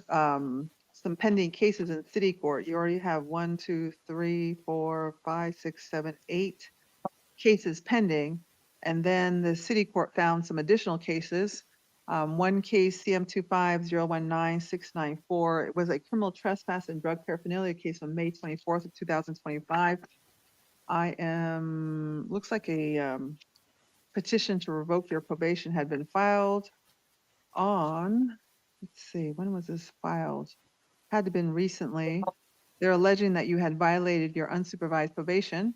some pending cases in city court. You already have 1, 2, 3, 4, 5, 6, 7, 8 cases pending. And then the city court found some additional cases. One case, CM25019-694, it was a criminal trespass and drug paraphernalia case on May 24th of 2025. Looks like a petition to revoke your probation had been filed on, let's see, when was this filed? Had to been recently. They're alleging that you had violated your unsupervised probation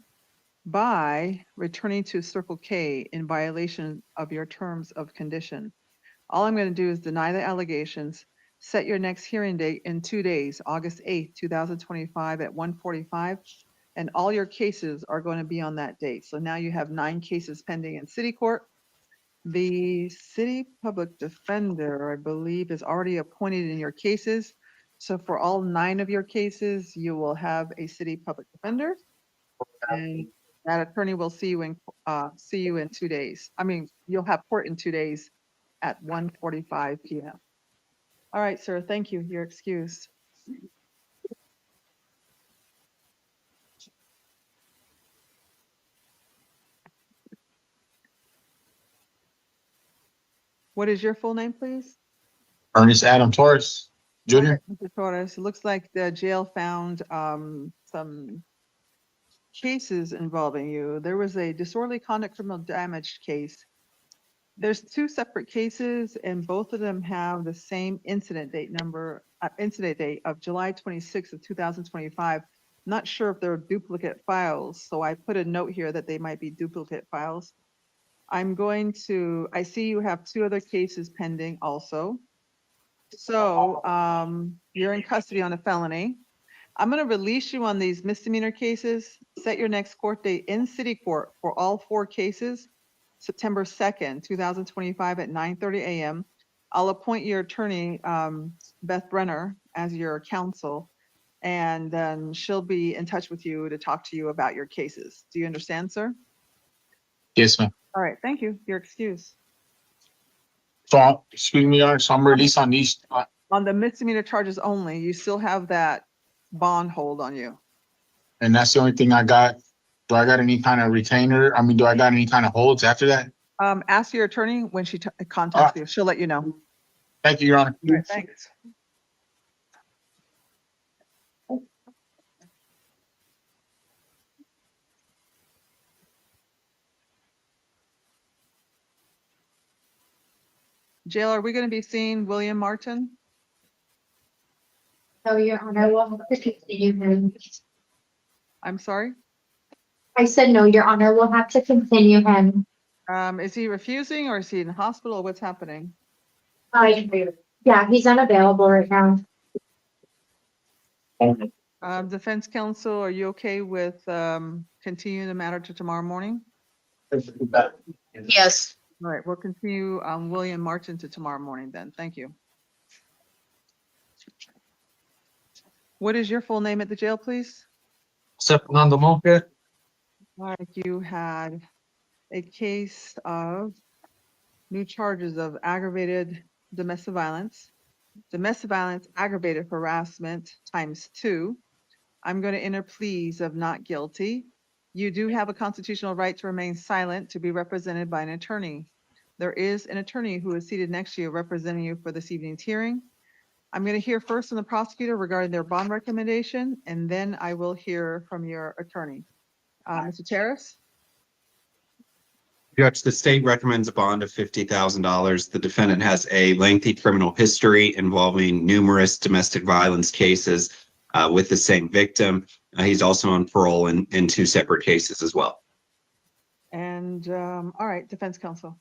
by returning to Circle K in violation of your terms of condition. All I'm going to do is deny the allegations, set your next hearing date in 2 days, August 8th, 2025 at 1:45, and all your cases are going to be on that date. So now you have 9 cases pending in city court. The city public defender, I believe, is already appointed in your cases. So for all 9 of your cases, you will have a city public defender, and that attorney will see you in 2 days. I mean, you'll have court in 2 days at 1:45 p.m. All right, sir. Thank you. You're excused. What is your full name, please? Ernest Adam Torres, Jr. Mr. Torres, it looks like the jail found some cases involving you. There was a disorderly conduct criminal damage case. There's 2 separate cases, and both of them have the same incident date of July 26th of 2025. Not sure if they're duplicate files, so I put a note here that they might be duplicate files. I see you have 2 other cases pending also. So you're in custody on a felony. I'm going to release you on these misdemeanor cases. Set your next court date in city court for all 4 cases, September 2nd, 2025 at 9:30 a.m. I'll appoint your attorney, Beth Brenner, as your counsel, and then she'll be in touch with you to talk to you about your cases. Do you understand, sir? Yes, ma'am. All right, thank you. You're excused. So, excuse me, Your Honor, so I'm released on these. On the misdemeanor charges only, you still have that bond hold on you. And that's the only thing I got. Do I got any kind of retainer? I mean, do I got any kind of holds after that? Ask your attorney when she contacts you. She'll let you know. Thank you, Your Honor. All right, thanks. Jail, are we going to be seeing William Martin? No, Your Honor, we'll have to continue him. I'm sorry? I said no, Your Honor, we'll have to continue him. Is he refusing, or is he in the hospital? What's happening? Yeah, he's unavailable right now. Defense counsel, are you okay with continuing the matter to tomorrow morning? Yes. All right, we'll continue William Martin to tomorrow morning then. Thank you. What is your full name at the jail, please? Fernando Monge. All right, you had a case of new charges of aggravated domestic violence, aggravated harassment ×2. I'm going to enter pleas of not guilty. You do have a constitutional right to remain silent to be represented by an attorney. There is an attorney who is seated next to you representing you for this evening's hearing. I'm going to hear first from the prosecutor regarding their bond recommendation, and then I will hear from your attorney. Mr. Terrace? Judge, the state recommends a bond of $50,000. The defendant has a lengthy criminal history involving numerous domestic violence cases with the same victim. He's also on parole in 2 separate cases as well. And all right, defense counsel.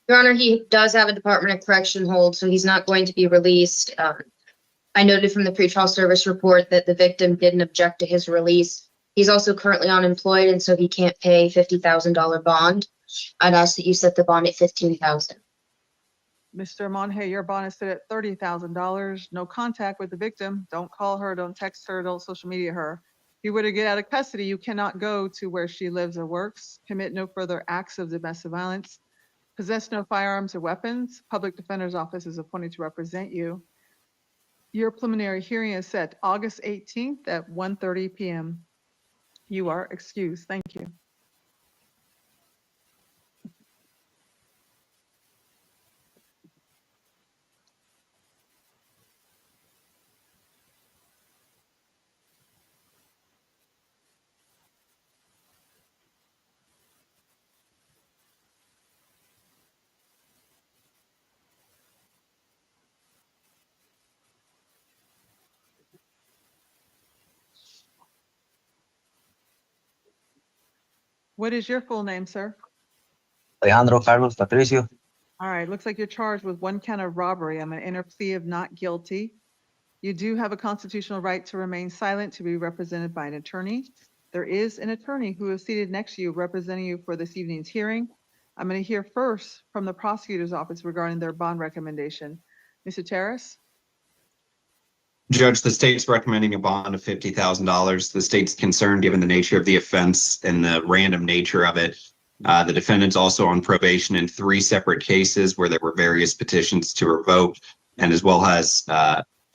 Your Honor, he does have a Department of Correction hold, so he's not going to be released. I noted from the pretrial service report that the victim didn't object to his release. He's also currently unemployed, and so he can't pay $50,000 bond. I'd ask that you set the bond at $15,000. Mr. Monge, your bond is set at $30,000. No contact with the victim. Don't call her, don't text her, don't social media her. If you were to get out of custody, you cannot go to where she lives or works, commit no further acts of domestic violence, possess no firearms or weapons. Public Defender's Office is appointed to represent you. Your preliminary hearing is set August 18th at 1:30 PM. You are excused. Thank you. What is your full name, sir? Alejandro Carlos Patricio. All right, looks like you're charged with one count of robbery. I'm going to enter plea of not guilty. You do have a constitutional right to remain silent, to be represented by an attorney. There is an attorney who is seated next to you representing you for this evening's hearing. I'm going to hear first from the prosecutor's office regarding their bond recommendation. Mr. Terrace? Judge, the state's recommending a bond of $50,000. The state's concerned given the nature of the offense and the random nature of it. The defendant's also on probation in 3 separate cases where there were various petitions to revoke, and as well as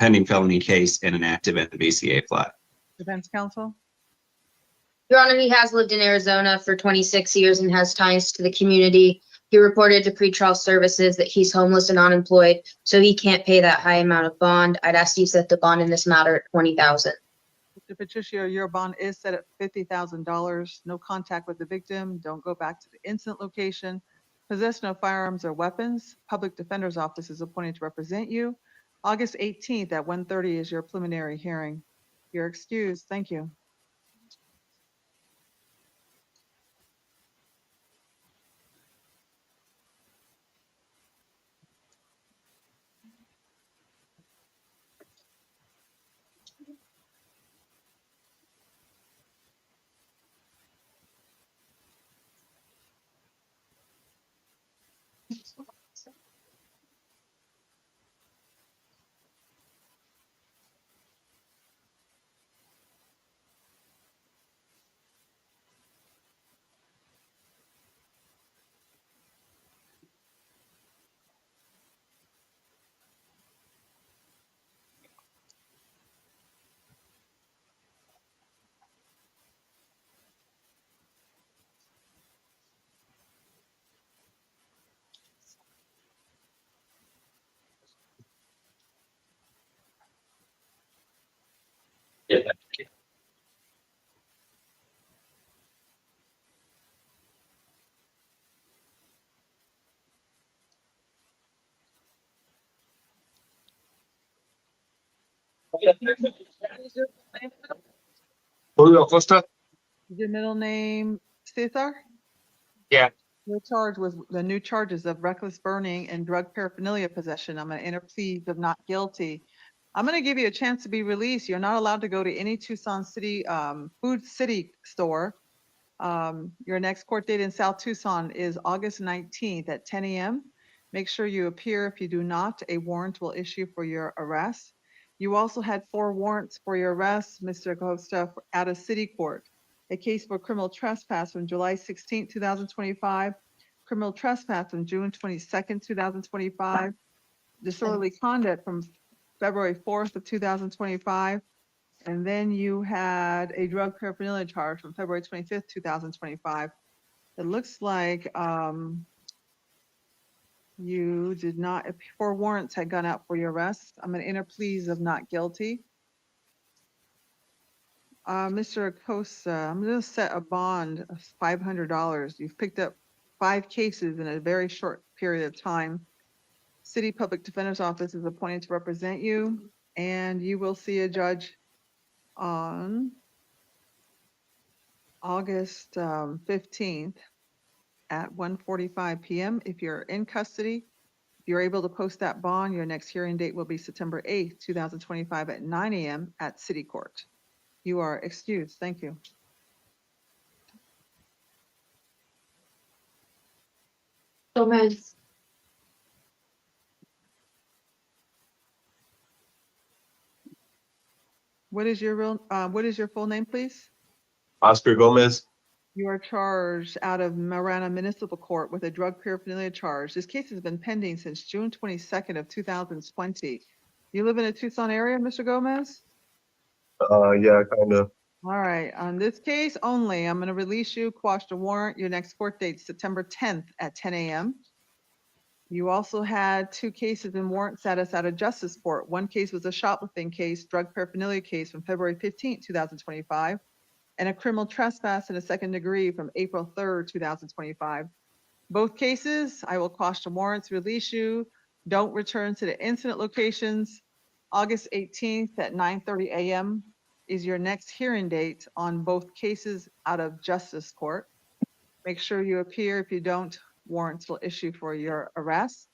pending felony case and an active NBCA flat. Defense counsel? Your Honor, he has lived in Arizona for 26 years and has ties to the community. He reported to pretrial services that he's homeless and unemployed, so he can't pay that high amount of bond. I'd ask you to set the bond in this matter at $20,000. Mr. Patricio, your bond is set at $50,000. No contact with the victim. Don't go back to the incident location. Possession of firearms or weapons. Public Defender's Office is appointed to represent you. August 18th at 1:30 is your preliminary hearing. You're excused. Thank you. Julio Acosta. Your middle name, Cesar? Yeah. You're charged with the new charges of reckless burning and drug paraphernalia possession. I'm going to enter pleas of not guilty. I'm going to give you a chance to be released. You're not allowed to go to any Tucson City food city store. Your next court date in South Tucson is August 19th at 10 a.m. Make sure you appear. If you do not, a warrant will issue for your arrest. You also had 4 warrants for your arrest, Mr. Acosta, out of city court. A case for criminal trespass from July 16, 2025, criminal trespass from June 22nd, 2025, disorderly conduct from February 4th of 2025, and then you had a drug paraphernalia charge from February 25th, 2025. It looks like you did not, 4 warrants had gone out for your arrest. I'm going to enter pleas of not guilty. Mr. Acosta, I'm going to set a bond of $500. You've picked up 5 cases in a very short period of time. City Public Defender's Office is appointed to represent you, and you will see a judge on August 15th at 1:45 p.m. If you're in custody, if you're able to post that bond, your next hearing date will be September 8th, 2025 at 9 a.m. at City Court. You are excused. Thank you. Gomez. What is your full name, please? Oscar Gomez. You are charged out of Marana Municipal Court with a drug paraphernalia charge. This case has been pending since June 22nd of 2020. You live in the Tucson area, Mr. Gomez? Yeah, kind of. All right, on this case only, I'm gonna release you, quash the warrant. Your next court date, September 10th at 10 a.m. You also had 2 cases in warrant status out of justice court. One case was a shoplifting case, drug paraphernalia case from February 15th, 2025, and a criminal trespass in a second degree from April 3rd, 2025. Both cases, I will quash the warrants, release you. Don't return to the incident locations. August 18th at 9:30 a.m. is your next hearing date on both cases out of justice court. Make sure you appear. If you don't, warrants will issue for your arrest.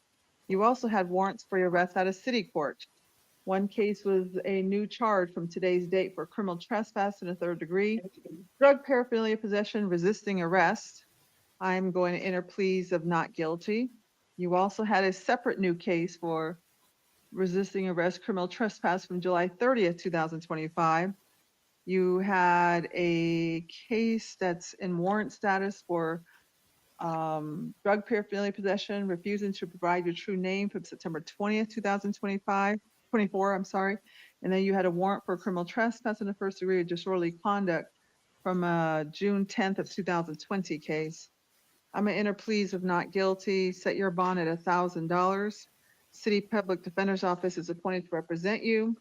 You also had warrants for your arrest out of city court. One case was a new charge from today's date for criminal trespass in a third degree, drug paraphernalia possession, resisting arrest. I'm going to enter pleas of not guilty. You also had a separate new case for resisting arrest, criminal trespass from July 30th, 2025. You had a case that's in warrant status for drug paraphernalia possession, refusing to provide your true name from September 20th, 24, I'm sorry. And then you had a warrant for criminal trespass in the first degree of disorderly conduct from June 10th of 2020 case. I'm gonna enter pleas of not guilty, set your bond at $1,000. City Public Defender's Office is appointed to represent you.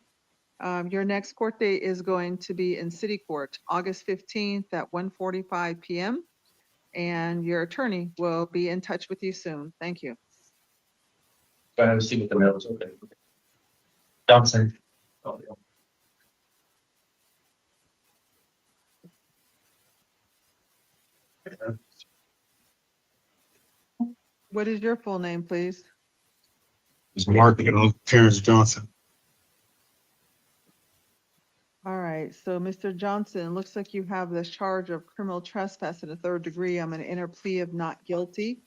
Your next court date is going to be in City Court, August 15th at 1:45 p.m. And your attorney will be in touch with you soon. Thank you. I have a seat with the mail. It's okay. Johnson. What is your full name, please? It's Mark Terrence Johnson. All right, so Mr. Johnson, looks like you have this charge of criminal trespass in the third degree. I'm gonna enter plea of not guilty.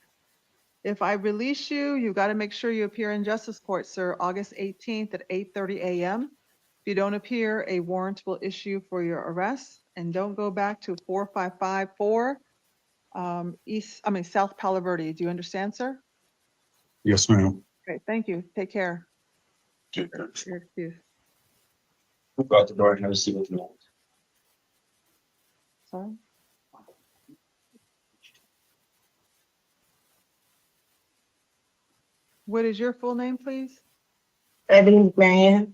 If I release you, you've got to make sure you appear in justice court, sir, August 18th at 8:30 a.m. If you don't appear, a warrant will issue for your arrest. And don't go back to 4554 South Palo Verde. Do you understand, sir? Yes, ma'am. Okay, thank you. Take care. Your excuse. Go out the door and have a seat with the mail. Sorry. What is your full name, please? Ebony McMahon.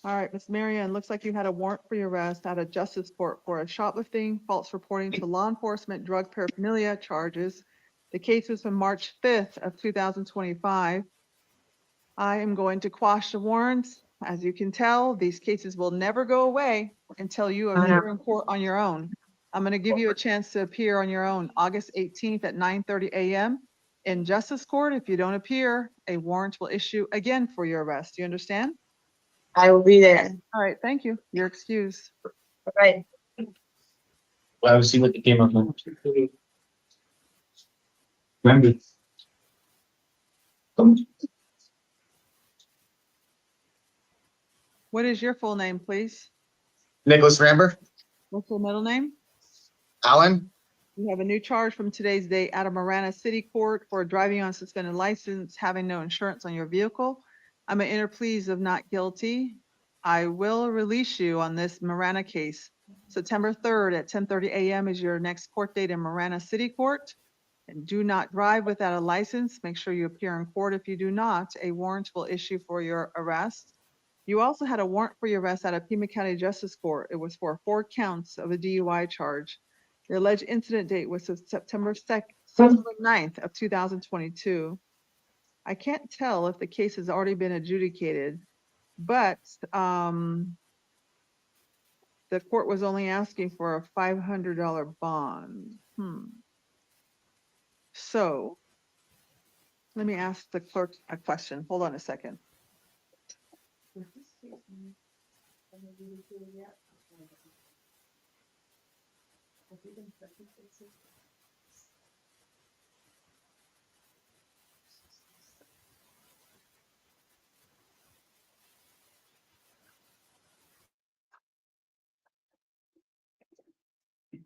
All right, Ms. Marion, looks like you had a warrant for your arrest out of justice court for a shoplifting, false reporting to law enforcement, drug paraphernalia charges. The case was from March 5th of 2025. I am going to quash the warrants. As you can tell, these cases will never go away until you appear in court on your own. I'm going to give you a chance to appear on your own, August 18th at 9:30 a.m. in justice court. If you don't appear, a warrant will issue again for your arrest. Do you understand? I will be there. All right, thank you. You're excused. All right. Well, I have a seat with the Pima County. What is your full name, please? Nicholas Ramber. What's your middle name? Allen. You have a new charge from today's date out of Marana City Court for driving on suspended license, having no insurance on your vehicle. I'm gonna enter pleas of not guilty. I will release you on this Marana case. September 3rd at 10:30 a.m. is your next court date in Marana City Court. And do not drive without a license. Make sure you appear in court. If you do not, a warrant will issue for your arrest. You also had a warrant for your arrest out of Pima County Justice Court. It was for 4 counts of a DUI charge. Your alleged incident date was September 9th of 2022. I can't tell if the case has already been adjudicated, but the court was only asking for a $500 bond. So let me ask the clerk a question. Hold on a second.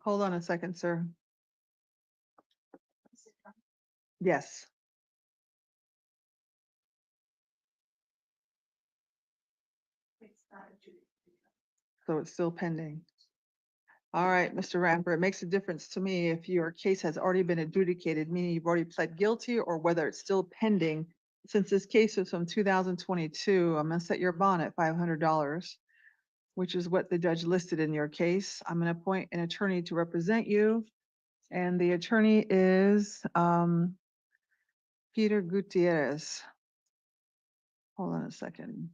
Hold on a second, sir. Yes. So it's still pending. All right, Mr. Ramper, it makes a difference to me if your case has already been adjudicated, meaning you've already pled guilty, or whether it's still pending. Since this case is from 2022, I'm gonna set your bond at $500, which is what the judge listed in your case. I'm gonna appoint an attorney to represent you. And the attorney is Peter Gutierrez. Hold on a second.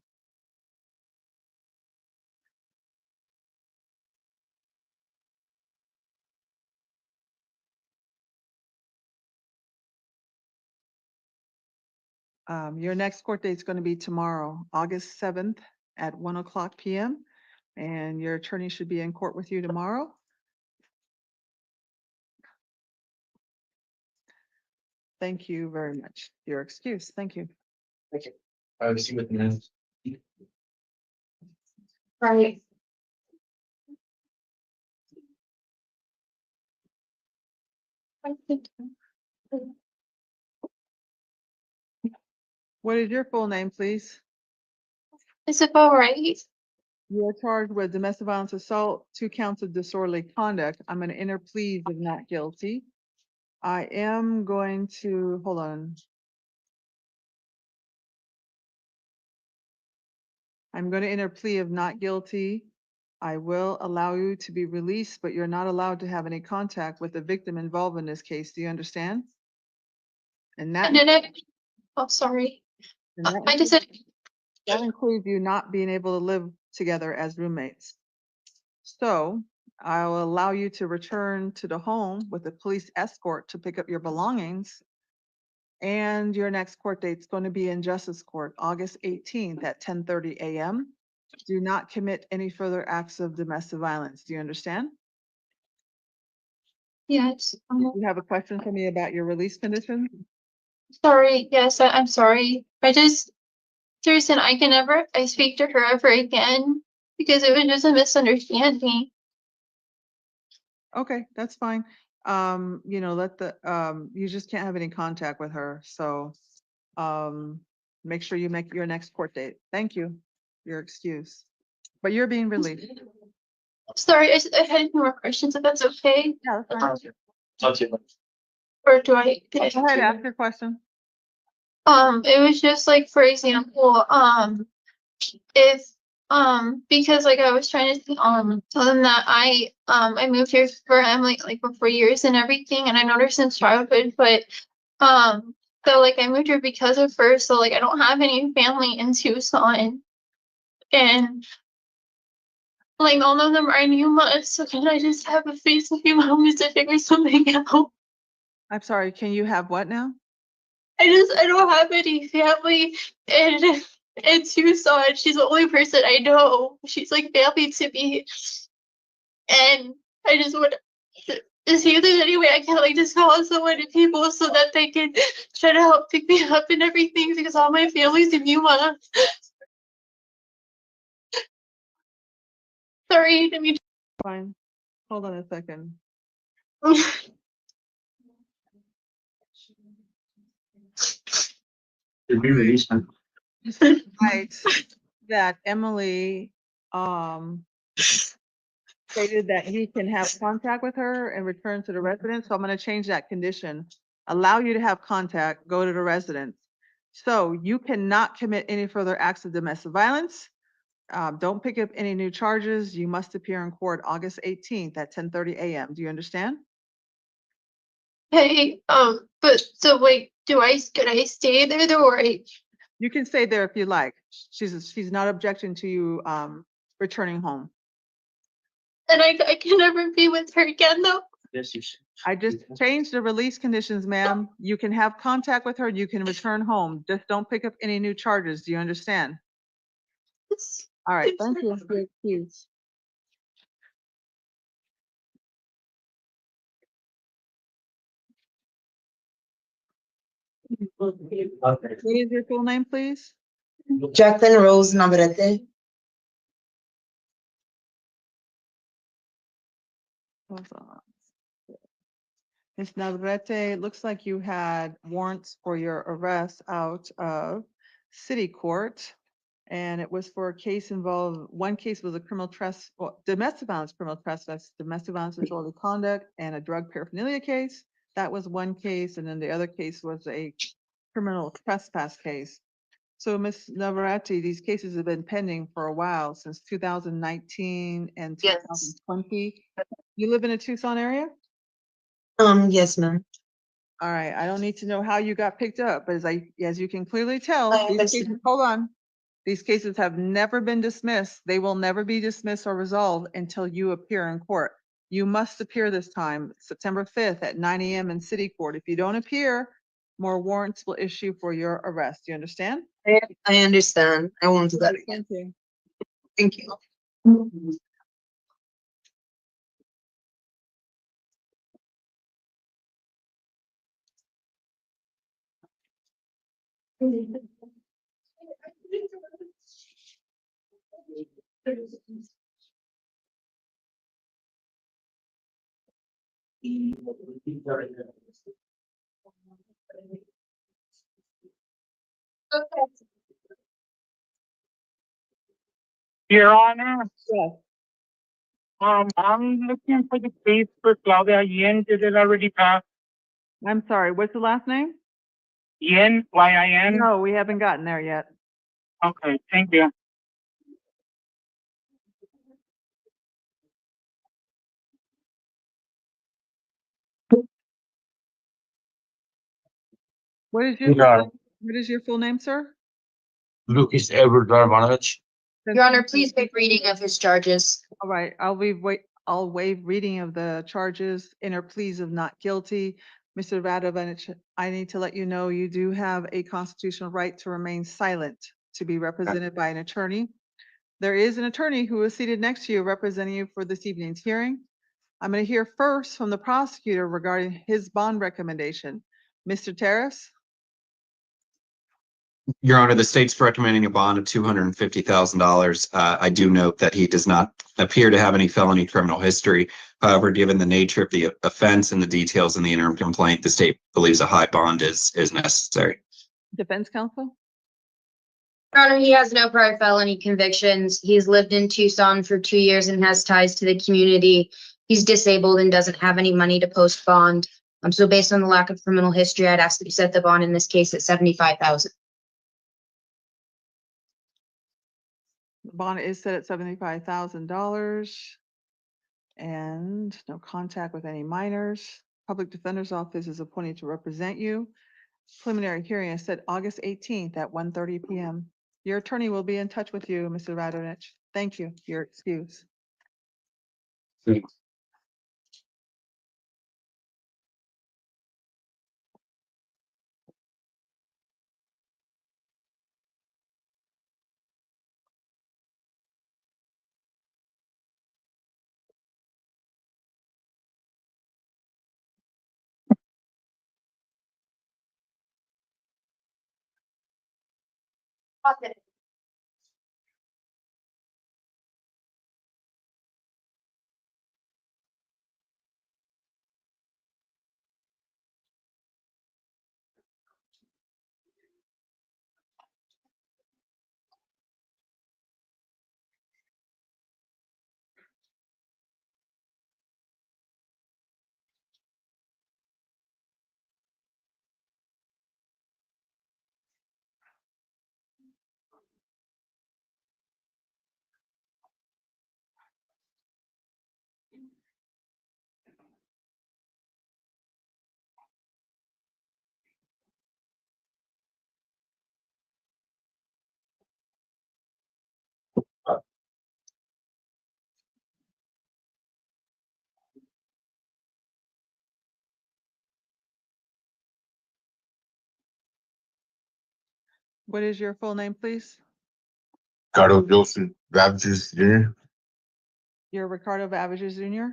Your next court date is going to be tomorrow, August 7th at 1:00 p.m. And your attorney should be in court with you tomorrow. Thank you very much. Your excuse. Thank you. Thank you. I will see you with the minutes. Right. What is your full name, please? Is it all right? You are charged with domestic violence assault, 2 counts of disorderly conduct. I'm going to enter pleas of not guilty. I am going to, hold on. I'm going to enter plea of not guilty. I will allow you to be released, but you're not allowed to have any contact with the victim involved in this case. Do you understand? And that, And then oh, sorry. and that I just said, that includes you not being able to live together as roommates. So I'll allow you to return to the home with a police escort to pick up your belongings. And your next court date is going to be in Justice Court, August 18th at 10:30 a.m. Do not commit any further acts of domestic violence. Do you understand? yes. You have a question for me about your release conditions? Sorry. Yes, I'm sorry. Thurston, I speak to her ever again because it was just a misunderstanding. Okay, that's fine. Let you just can't have any contact with her, so, make sure you make your next court date. Thank you. Your excuse. But you're being released. Sorry, I had more questions if that's okay. Yeah, that's fine. Talk to you. Or do I? Go ahead, ask your question. It was just like, for example, if, because like I was trying to, tell them that I moved here for Emily like for 4 years and everything, and I known her since childhood, but, so like I moved here because of her, so like I don't have any family in Tucson. And like all of them are new months, so can I just have a face a few moments to figure something out? I'm sorry, can you have what now? I don't have any family in Tucson. She's the only person I know. She's like family to me. And I just want to see if there's any way I can like just call someone to people so that they can try to help pick me up and everything because all my family's in Yuma. Sorry, I mean Fine. Hold on a second. You'll be released, man. Right, that Emily, stated that he can have contact with her and return to the residence, so I'm gonna change that condition. Allow you to have contact, go to the residence. So you cannot commit any further acts of domestic violence. Don't pick up any new charges. You must appear in court August 18th at 10:30 a.m. Do you understand? hey, but so wait, could I stay there though, or You can stay there if you like. She's not objecting to you, returning home. and I can never be with her again though? Yes, you should. I just changed the release conditions, ma'am. You can have contact with her, you can return home. Just don't pick up any new charges. Do you understand? All right, thank you for your excuse. What is your full name, please? Jacqueline Rose Navarrete. Hold on. Ms. Navarrete, it looks like you had warrants for your arrest out of city court. And it was for a case one case was a domestic violence criminal trespass, domestic violence disorderly conduct, and a drug paraphernalia case. That was one case, and then the other case was a criminal trespass case. So, Ms. Navarrete, these cases have been pending for a while, since 2019 and Yes. 2020. You live in the Tucson area? Yes, ma'am. All right, I don't need to know how you got picked up, but as you can clearly tell, I these understand. cases, hold on. These cases have never been dismissed. They will never be dismissed or resolved until you appear in court. You must appear this time, September 5th at 9 a.m. in city court. If you don't appear, more warrants will issue for your arrest. Do you understand? I understand. I won't do that again. Thank you. Thank you. Your Honor, Yes. I'm looking for the case for Claudia Yin. Did it already pass? I'm sorry, what's the last name? Yin, Y-I-N? No, we haven't gotten there yet. Okay, thank you. What is your, Your Honor, what is your full name, sir? Lucas Edward Darmanovich. Your Honor, please make reading of his charges. All right, I'll waive reading of the charges, enter pleas of not guilty. Mr. Radovanich, I need to let you know you do have a constitutional right to remain silent, to be represented by an attorney. There is an attorney who is seated next to you representing you for this evening's hearing. I'm going to hear first from the prosecutor regarding his bond recommendation. Mr. Terrace? Your Honor, the state's recommending a bond of $250,000. I do note that he does not appear to have any felony criminal history. However, given the nature of the offense and the details in the interim complaint, the state believes a high bond is necessary. Defense counsel? Your Honor, he has no prior felony convictions. He's lived in Tucson for 2 years and has ties to the community. He's disabled and doesn't have any money to post bond. So based on the lack of criminal history, I'd ask that you set the bond in this case at $75,000. The bond is set at $75,000 and no contact with any minors. Public Defender's Office is appointed to represent you. Preliminary hearing is set August 18th at 1:30 p.m. Your attorney will be in touch with you, Mr. Radonich. Thank you. Your excuse. What is your full name, please? Ricardo Joseph Baptist Jr. You're Ricardo Bavages Jr.?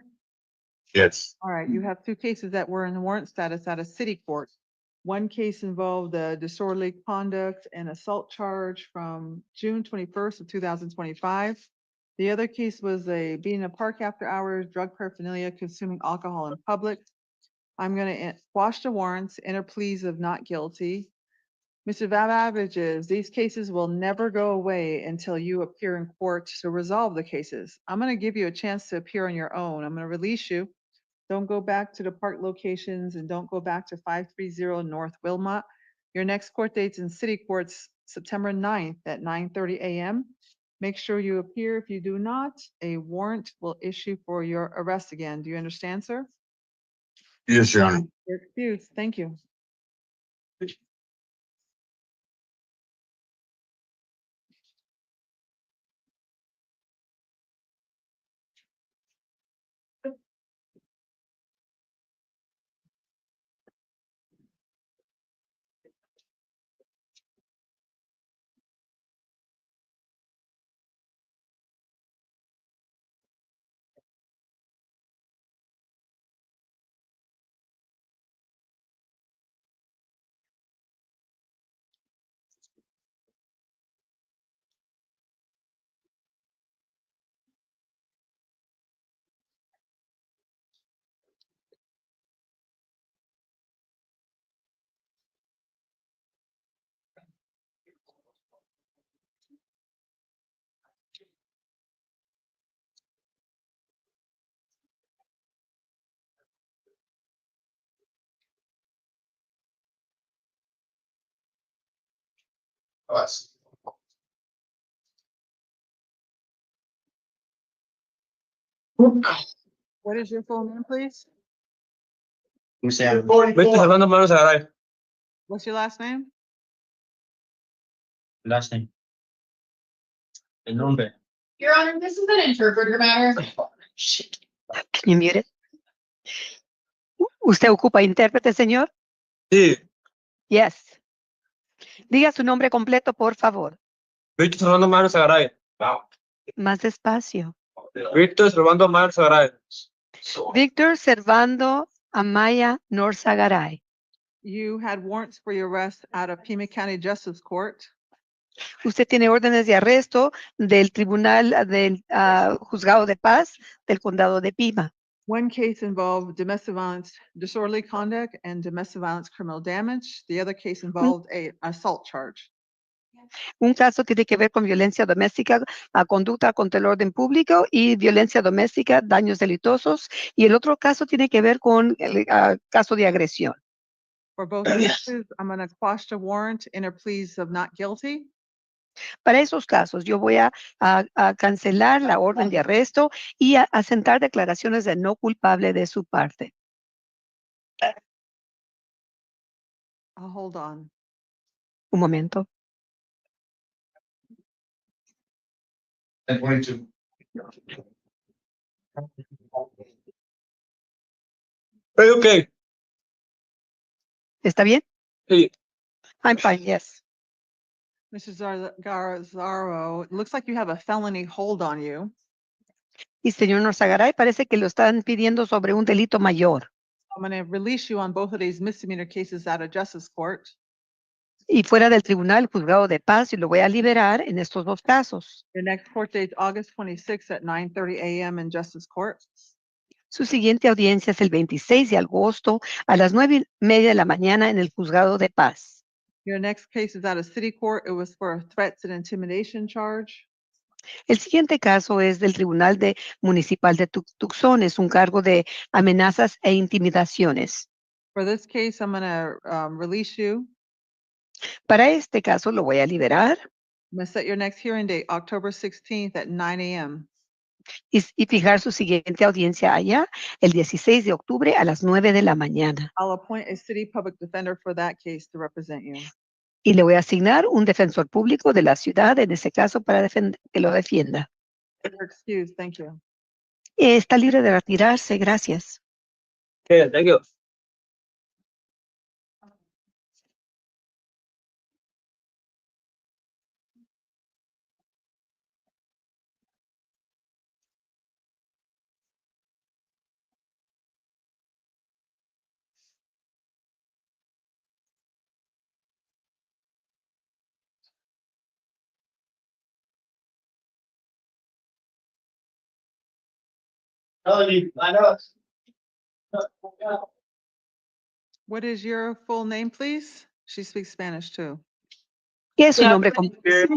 Yes. All right, you have two cases that were in warrant status out of city court. One case involved a disorderly conduct and assault charge from June 21st of 2025. The other case was being in a park after hours, drug paraphernalia, consuming alcohol in public. I'm going to quash the warrants, enter pleas of not guilty. Mr. Vavages, these cases will never go away until you appear in court to resolve the cases. I'm going to give you a chance to appear on your own. I'm going to release you. Don't go back to the park locations and don't go back to 530 North Wilmot. Your next court date's in city courts, September 9th at 9:30 a.m. Make sure you appear. If you do not, a warrant will issue for your arrest again. Do you understand, sir? Yes, Your Honor. You're excused. Thank you. Us. What is your full name, please? Victor Fernando Manos Agaray. What's your last name? Last name. El nombre. Your Honor, this is an interpreter matter. Can you mute it? ¿Usted ocupa intérprete, señor? Sí, Yes. Diga su nombre completo, por favor. Victor Fernando Manos Agaray. Más despacio. Victor Fernando Manos Agaray. Víctor Servando Amaya Norzagaray. You had warrants for your arrest out of Pima County Justice Court. Usted tiene órdenes de arresto del Tribunal del Juzgado de Paz del Condado de Pima. One case involved domestic violence, disorderly conduct, and domestic violence criminal damage. The other case involved a assault charge. Un caso tiene que ver con violencia doméstica, conducta contra el orden público y violencia doméstica, daños delitosos. Y el otro caso tiene que ver con el caso de agresión. For both cases, I'm going to quash the warrant, enter pleas of not guilty. Para esos casos, yo voy a cancelar la orden de arresto y a asentar declaraciones de no culpable de su parte. Hold on. Un momento. 22. Okay. ¿Está bien? Sí. I'm fine, yes. Mr. Garzaro, it looks like you have a felony hold on you. Y señor Norzagaray, parece que lo están pidiendo sobre un delito mayor. I'm going to release you on both of these misdemeanor cases out of justice court. Y fuera del tribunal, juzgado de paz, y lo voy a liberar en estos dos casos. Your next court date, August 26th at 9:30 a.m. in justice court. Su siguiente audiencia es el 26 de agosto a las 9:30 de la mañana en el juzgado de paz. Your next case is out of city court. It was for a threats and intimidation charge. El siguiente caso es del Tribunal Municipal de Tucson. Es un cargo de amenazas e intimidaciones. For this case, I'm going to release you. Para este caso lo voy a liberar I'm going to set your next hearing date, October 16th at 9 a.m. y fijar su siguiente audiencia allá el 16 de octubre a las 9 de la mañana. I'll appoint a city public defender for that case to represent you. Y le voy a asignar un defensor público de la ciudad en ese caso para que lo defienda. You're excused. Thank you. Está libre de retirarse. Gracias. Okay, thank you. What is your full name, please? She speaks Spanish too. ¿Qué es su nombre completo?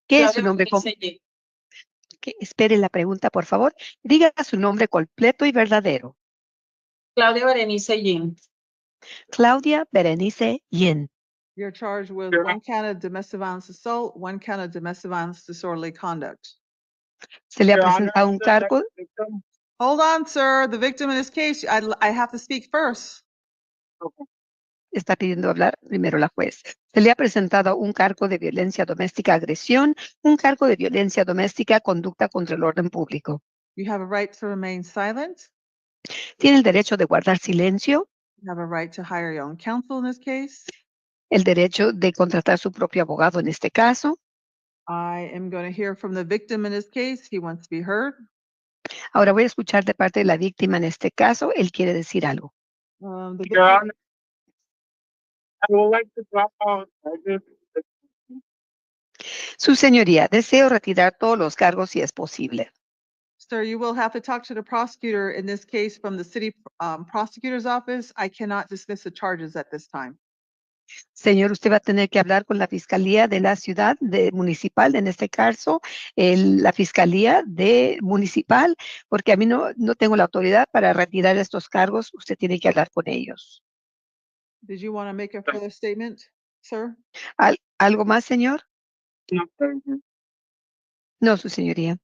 ¿Qué es su nombre Claudia completo? Espere la pregunta, por favor. Diga su nombre completo y verdadero. Berenice Jim. Claudia Berenice Yin. You're charged with one count of domestic violence assault, one count of domestic violence disorderly conduct. Se le ha Your Honor, presentado un cargo. victim. Hold on, sir. The victim in this case, I have to speak first. Está pidiendo hablar primero la juez. Se le ha presentado un cargo de violencia doméstica, agresión, un cargo de violencia doméstica, conducta contra el orden público. You have a right to remain silent. Tiene el derecho de guardar silencio, You have a right to hire your own counsel in this case. el derecho de contratar su propio abogado en este caso. I am going to hear from the victim in this case. He wants to be heard. Ahora voy a escuchar de parte de la víctima en este caso. Él quiere decir algo. The Your victim, Honor, I would like to drop out. Su señoría, deseo retirar todos los cargos si es posible. sir, you will have to talk to the prosecutor in this case from the city prosecutor's office. I cannot dismiss the charges at this time. Señor, usted va a tener que hablar con la Fiscalía de la Ciudad Municipal, en este caso, la Fiscalía Municipal, porque a mí no tengo la autoridad para retirar estos cargos. Usted tiene que hablar con ellos. Did you want to make a further statement, sir? ¿Algo más, señor? No, thank you. No, su señoría.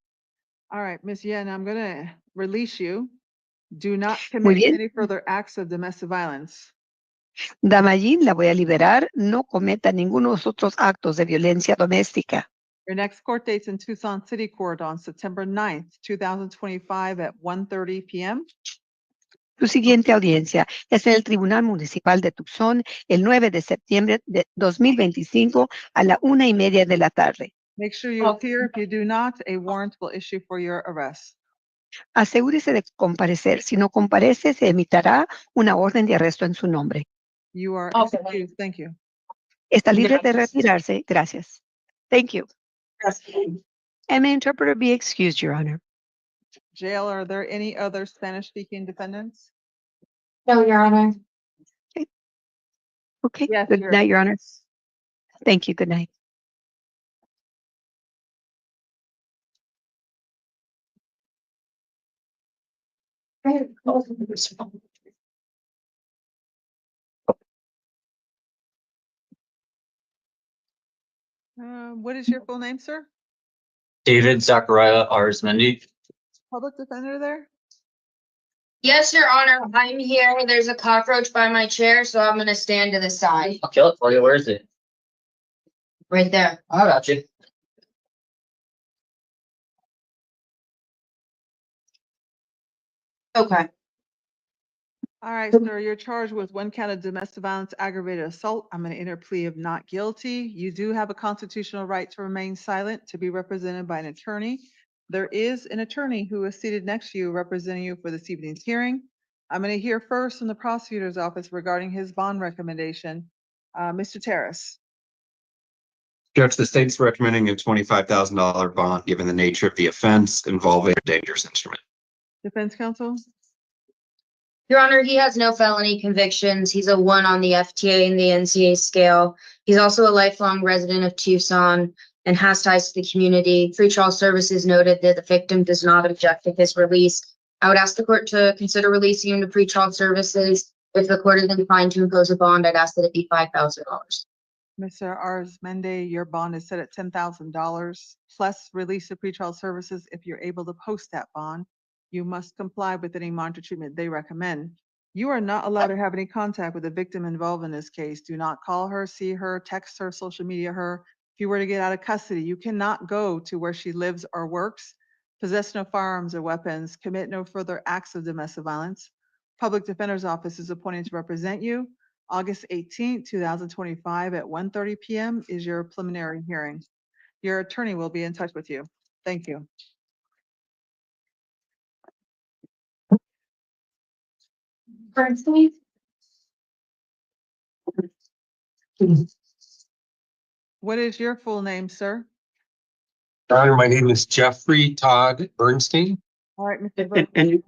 All right, Ms. Yen, I'm going to release you. Do not Muy commit bien. any further acts of domestic violence. Dama Yin, la voy a liberar. No cometa ninguno de los otros actos de violencia doméstica. Your next court date's in Tucson City Court on September 9th, 2025 at 1:30 p.m. Su siguiente audiencia es en el Tribunal Municipal de Tucson el 9 de septiembre de 2025 a la 1:30 de la tarde. Make sure you appear. If you do not, a warrant will issue for your arrest. Asegúrese de comparecer. Si no comparece, se emitirá una orden de arresto en su nombre. You are Okay. excused. Thank you. Está libre de Gracias. retirarse. Gracias. Thank you. Gracias. And may interpreter be excused, Your Honor. Jail, are there any other Spanish-speaking defendants? No, Your Honor. Okay. Yes, Good Your- night, Your Honor. Thank you. Good night. What is your full name, sir? David Zachariah Arsmendi. Public defender there? Yes, Your Honor, I'm here. There's a cockroach by my chair, so I'm gonna stand to the side, I'll kill it for you. Where is it? right there. I got you. Okay. All right, sir, you're charged with one count of domestic violence, aggravated assault. I'm going to enter a plea of not guilty. You do have a constitutional right to remain silent, to be represented by an attorney. There is an attorney who is seated next to you representing you for this evening's hearing. I'm going to hear first from the prosecutor's office regarding his bond recommendation. Mr. Terrace. Judge, the state's recommending a $25,000 bond given the nature of the offense involving a dangerous instrument. Defense counsel? Your Honor, he has no felony convictions. He's a 1 on the FTA and the NCA scale. He's also a lifelong resident of Tucson and has ties to the community. Pretrial services noted that the victim does not object to his release. I would ask the court to consider releasing him to pretrial services. If the court is inclined to impose a bond, I'd ask that it be $5,000. Mr. Arsmendi, your bond is set at $10,000 plus release of pretrial services. If you're able to post that bond, you must comply with any monitor treatment they recommend. You are not allowed to have any contact with the victim involved in this case. Do not call her, see her, text her, social media her. If you were to get out of custody, you cannot go to where she lives or works, possess no firearms or weapons, commit no further acts of domestic violence. Public Defender's Office is appointed to represent you. August 18th, 2025 at 1:30 p.m. is your preliminary hearing. Your attorney will be in touch with you. Thank you. Bernstein? What is your full name, sir? Your Honor, my name is Jeffrey Todd Bernstein. All right, Mr. And Burglary. you,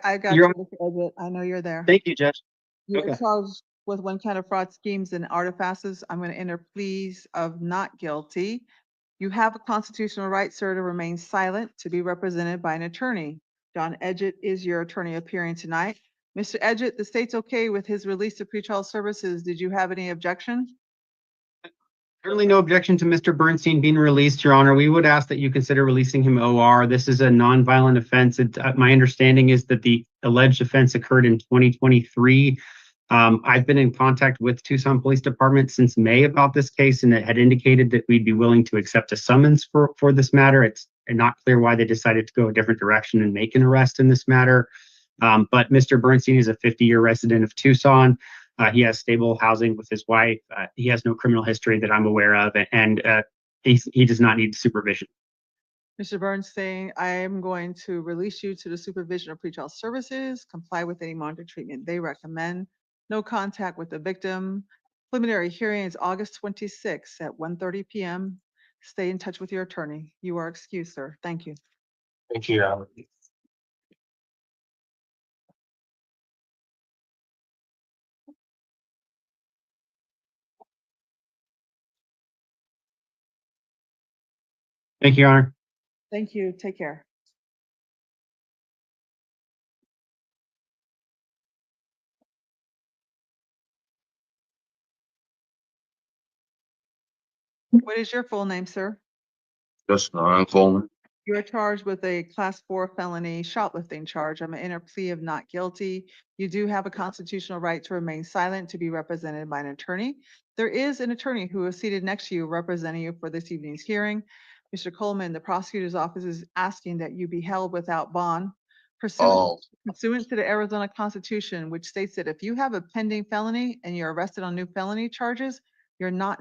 I got You're you, Mr. Edgett. I know you're there. thank you, Judge. You're okay. charged with one count of fraud schemes and artifices. I'm going to enter pleas of not guilty. You have a constitutional right, sir, to remain silent, to be represented by an attorney. John Edgett is your attorney appearing tonight. Mr. Edgett, the state's okay with his release to pretrial services. Did you have any objection? Certainly no objection to Mr. Bernstein being released, Your Honor. We would ask that you consider releasing him OR. This is a nonviolent offense. My understanding is that the alleged offense occurred in 2023. I've been in contact with Tucson Police Department since May about this case, and it had indicated that we'd be willing to accept a summons for this matter. It's not clear why they decided to go a different direction and make an arrest in this matter. But Mr. Bernstein is a 50-year resident of Tucson. He has stable housing with his wife. He has no criminal history that I'm aware of, and he does not need supervision. Mr. Bernstein, I am going to release you to the supervision of pretrial services, comply with any monitoring treatment they recommend. No contact with the victim. Preliminary hearing is August 26th at 1:30 p.m. Stay in touch with your attorney. You are excused, sir. Thank you. Thank you, Your Honor. Thank you, Your Honor. Thank you. Take care. What is your full name, sir? Just Coleman. You are charged with a class 4 felony shoplifting charge. I'm going to enter plea of not guilty. You do have a constitutional right to remain silent, to be represented by an attorney. There is an attorney who is seated next to you representing you for this evening's hearing. Mr. Coleman, the prosecutor's office is asking that you be held without bond pursuant to the Arizona Constitution, which states that if you have a pending felony and you're arrested on new felony charges, you're not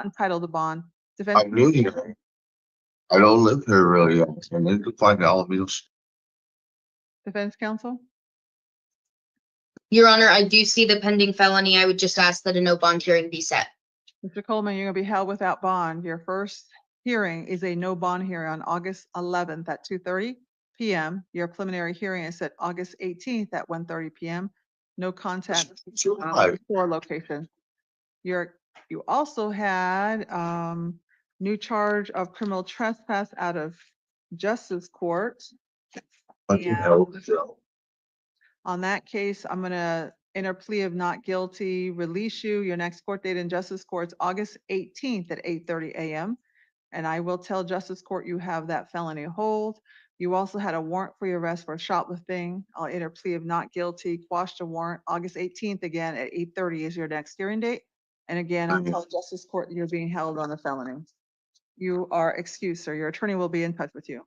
entitled to bond. I knew you. I don't live here really. I need to find out. Defense counsel? Your Honor, I do see the pending felony. I would just ask that a no bond hearing be set. Mr. Coleman, you're going to be held without bond. Your first hearing is a no bond hearing on August 11th at 2:30 p.m. Your preliminary hearing is set August 18th at 1:30 p.m. No contact store location. You also had new charge of criminal trespass out of justice court. On that case, I'm going to enter plea of not guilty, release you. Your next court date in justice court is August 18th at 8:30 a.m. And I will tell justice court you have that felony hold. You also had a warrant for your arrest for shoplifting. I'll enter plea of not guilty, quash the warrant. August 18th again at 8:30 is your next hearing date. And again, I'll tell justice court you're being held on a felony. You are excused, sir. Your attorney will be in touch with you.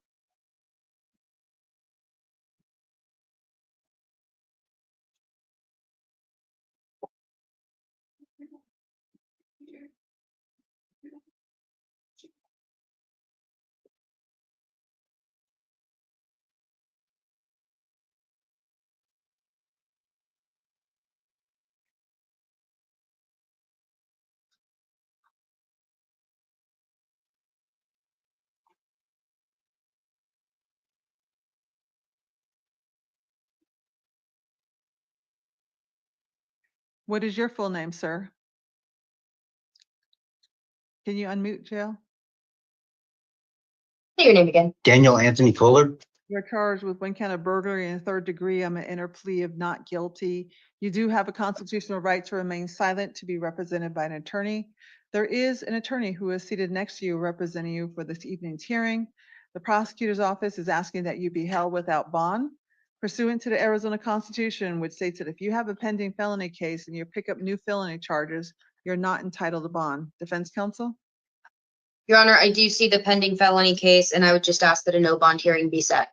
What is your full name, sir? Can you unmute, Jail? Say your name again. Daniel Anthony Fuller. You're charged with one count of burglary in the 3rd degree. I'm going to enter plea of not guilty. You do have a constitutional right to remain silent, to be represented by an attorney. There is an attorney who is seated next to you representing you for this evening's hearing. The prosecutor's office is asking that you be held without bond pursuant to the Arizona Constitution, which states that if you have a pending felony case and you pick up new felony charges, you're not entitled to bond. Defense counsel? Your Honor, I do see the pending felony case, and I would just ask that a no bond hearing be set.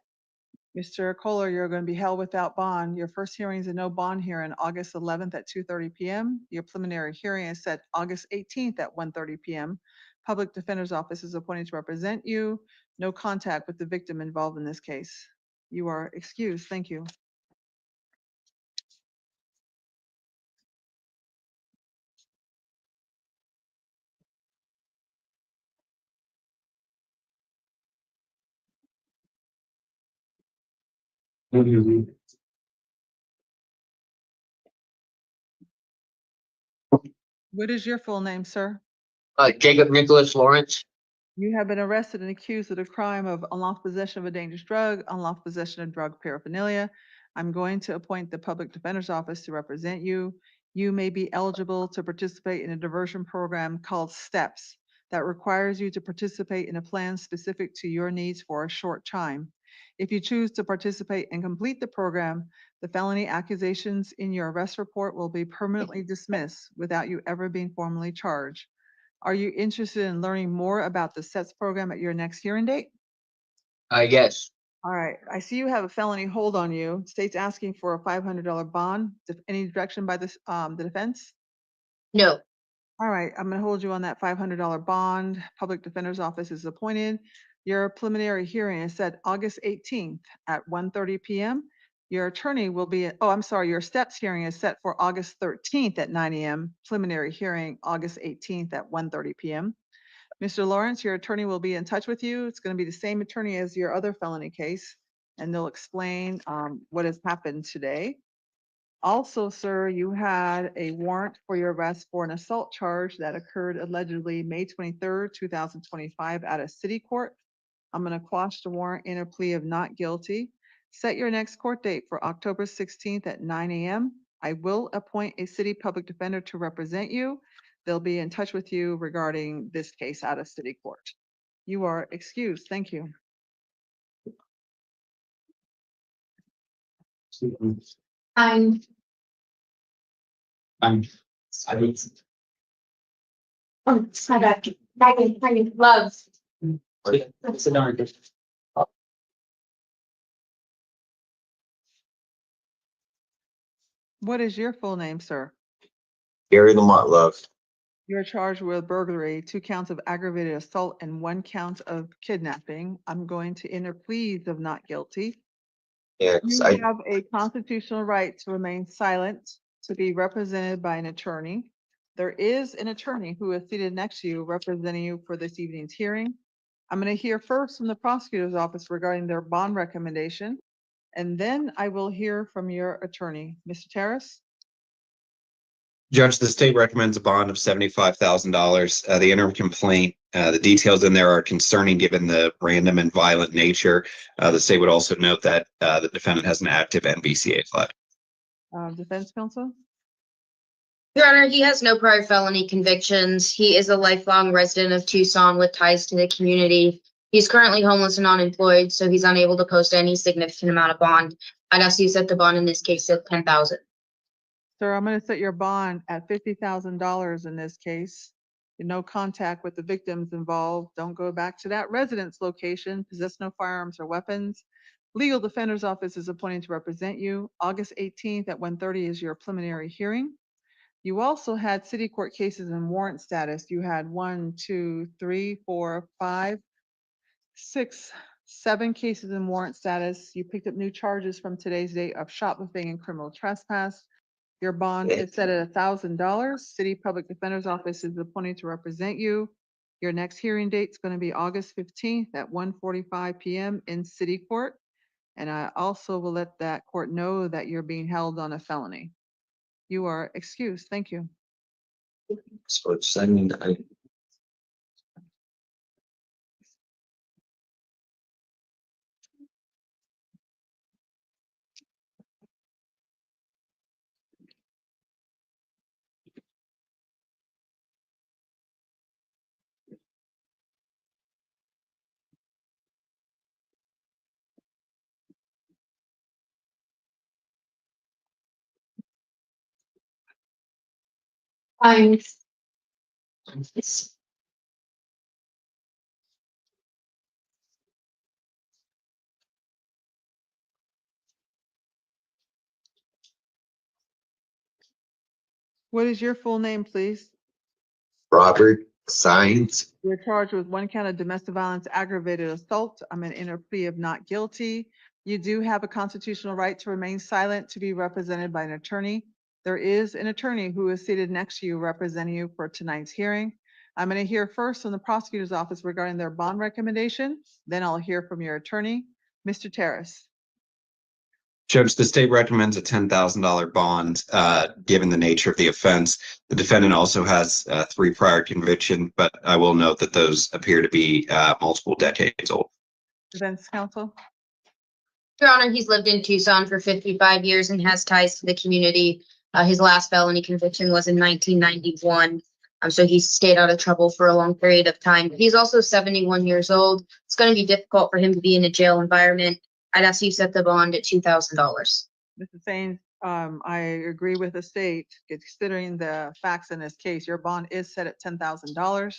Mr. Kohler, you're going to be held without bond. Your first hearing is a no bond hearing August 11th at 2:30 p.m. Your preliminary hearing is set August 18th at 1:30 p.m. Public Defender's Office is appointed to represent you. No contact with the victim involved in this case. You are excused. Thank you. What is your full name, sir? Jacob Nicholas Lawrence. You have been arrested and accused of the crime of unlawful possession of a dangerous drug, unlawful possession of drug paraphernalia. I'm going to appoint the Public Defender's Office to represent you. You may be eligible to participate in a diversion program called STEPS that requires you to participate in a plan specific to your needs for a short time. If you choose to participate and complete the program, the felony accusations in your arrest report will be permanently dismissed without you ever being formally charged. Are you interested in learning more about the SETS program at your next hearing date? Yes. All right, I see you have a felony hold on you. State's asking for a $500 bond. Any direction by this, the defense? No. All right, I'm gonna hold you on that $500 bond. Public Defender's Office is appointed. Your preliminary hearing is set August 18th at 1:30 p.m. Your attorney will be, your STEPS hearing is set for August 13th at 9 a.m. Preliminary hearing, August 18th at 1:30 p.m. Mr. Lawrence, your attorney will be in touch with you. It's going to be the same attorney as your other felony case, and they'll explain what has happened today. Also, sir, you had a warrant for your arrest for an assault charge that occurred allegedly May 23rd, 2025 at a city court. I'm going to quash the warrant in a plea of not guilty. Set your next court date for October 16th at 9 a.m. I will appoint a city public defender to represent you. They'll be in touch with you regarding this case out of city court. You are excused. Thank you. I'm Love. Sit down. What is your full name, sir? Gary Lamont Love. You're charged with burglary, 2 counts of aggravated assault, and 1 count of kidnapping. I'm going to enter pleas of not guilty. Yeah, You have a constitutional right to remain silent, to be represented by an attorney. There is an attorney who is seated next to you representing you for this evening's hearing. I'm going to hear first from the prosecutor's office regarding their bond recommendation, and then I will hear from your attorney. Mr. Terrace? Judge, the state recommends a bond of $75,000. The interim complaint, the details in there are concerning given the random and violent nature. The state would also note that the defendant has an active NBCA flag. Defense counsel? Your Honor, he has no prior felony convictions. He is a lifelong resident of Tucson with ties to the community. He's currently homeless and unemployed, so he's unable to post any significant amount of bond. I'd ask you to set the bond in this case at $10,000. Sir, I'm going to set your bond at $50,000 in this case. No contact with the victims involved. Don't go back to that residence location. Possess no firearms or weapons. Legal Defender's Office is appointed to represent you. August 18th at 1:30 is your preliminary hearing. You also had city court cases in warrant status. You had 1, 2, 3, 4, 5, 6, 7 cases in warrant status. You picked up new charges from today's date of shoplifting and criminal trespass. Your bond is set at $1,000. City Public Defender's Office is appointed to represent you. Your next hearing date is going to be August 15th at 1:45 p.m. in city court. And I also will let that court know that you're being held on a felony. You are excused. Thank you. So it's sending. What is your full name, please? Robert Science. You're charged with 1 count of domestic violence, aggravated assault. I'm in enter plea of not guilty. You do have a constitutional right to remain silent, to be represented by an attorney. There is an attorney who is seated next to you representing you for tonight's hearing. I'm going to hear first from the prosecutor's office regarding their bond recommendation. Then I'll hear from your attorney. Mr. Terrace. Judge, the state recommends a $10,000 bond, given the nature of the offense. The defendant also has 3 prior convictions, but I will note that those appear to be multiple decades old. Defense counsel? Your Honor, he's lived in Tucson for 55 years and has ties to the community. His last felony conviction was in 1991. So he's stayed out of trouble for a long period of time. He's also 71 years old. It's going to be difficult for him to be in a jail environment. I'd ask you set the bond at $2,000. Mr. Sains, I agree with the state, considering the facts in this case. Your bond is set at $10,000.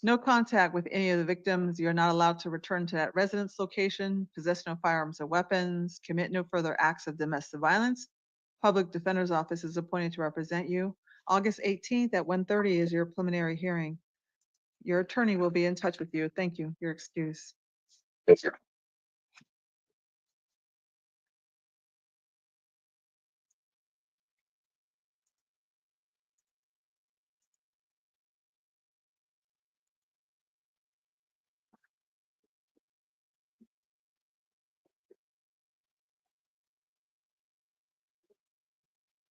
No contact with any of the victims. You're not allowed to return to that residence location, possession of firearms or weapons, commit no further acts of domestic violence. Public Defender's Office is appointed to represent you. August 18th at 1:30 is your preliminary hearing. Your attorney will be in touch with you. Thank you. Your excuse. Thank you.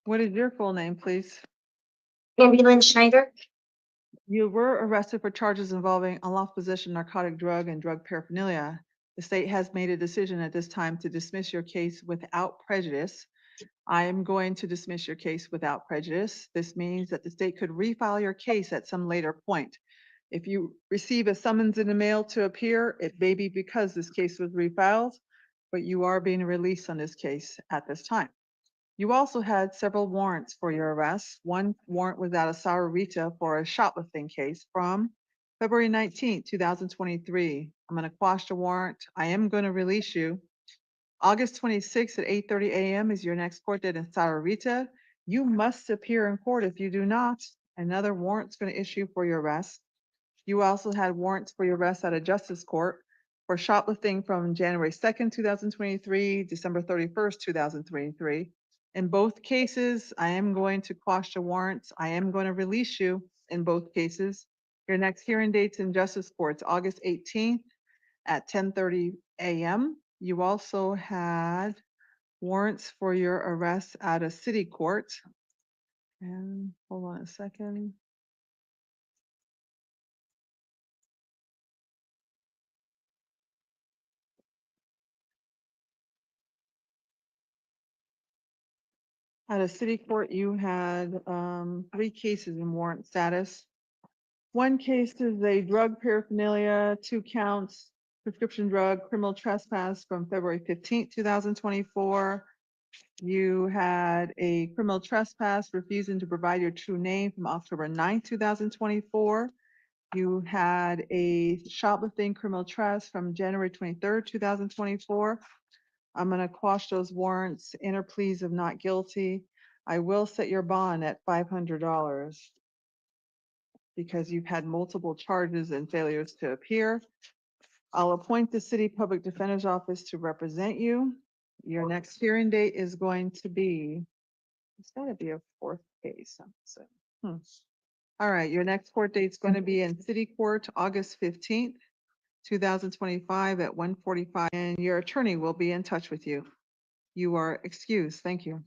What is your full name, please? Ambulance Schneider. You were arrested for charges involving unlawful possession, narcotic drug, and drug paraphernalia. The state has made a decision at this time to dismiss your case without prejudice. I am going to dismiss your case without prejudice. This means that the state could refile your case at some later point. If you receive a summons in the mail to appear, it may be because this case was refiled, but you are being released on this case at this time. You also had several warrants for your arrest. One warrant was out of Sahuarita for a shoplifting case from February 19th, 2023. I'm going to quash the warrant. I am going to release you. August 26th at 8:30 a.m. is your next court date in Sahuarita. You must appear in court. If you do not, another warrant's going to issue for your arrest. You also had warrants for your arrest at a justice court for shoplifting from January 2nd, 2023, December 31st, 2023. In both cases, I am going to quash the warrants. I am going to release you in both cases. Your next hearing dates in justice courts, August 18th at 10:30 a.m. You also had warrants for your arrest at a city court. And hold on a second. At a city court, you had 3 cases in warrant status. One case is a drug paraphernalia, 2 counts, prescription drug, criminal trespass from February 15th, 2024. You had a criminal trespass, refusing to provide your true name from October 9th, 2024. You had a shoplifting criminal trespass from January 23rd, 2024. I'm going to quash those warrants, enter pleas of not guilty. I will set your bond at $500 because you've had multiple charges and failures to appear. I'll appoint the City Public Defender's Office to represent you. Your next hearing date is going to be, it's got to be a 4th case. All right, your next court date is going to be in City Court, August 15th, 2025 at 1:45, and your attorney will be in touch with you. You are excused. Thank you.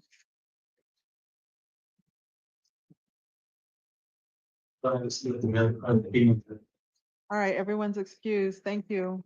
All right, everyone's excused. Thank you.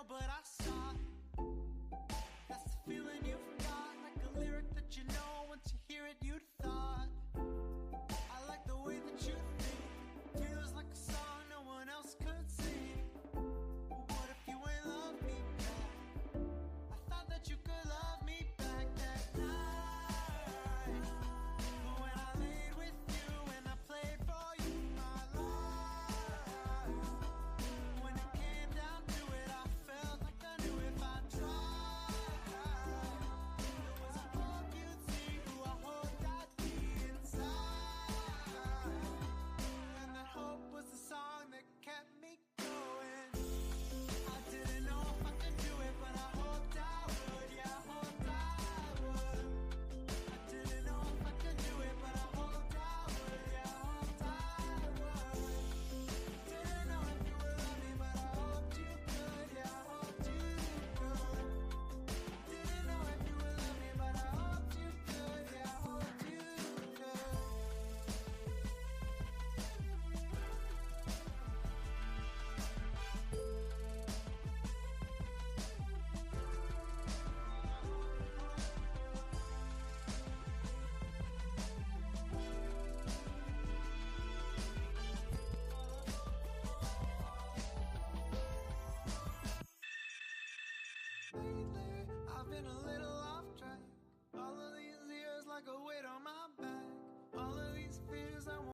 but I saw. That's the feeling you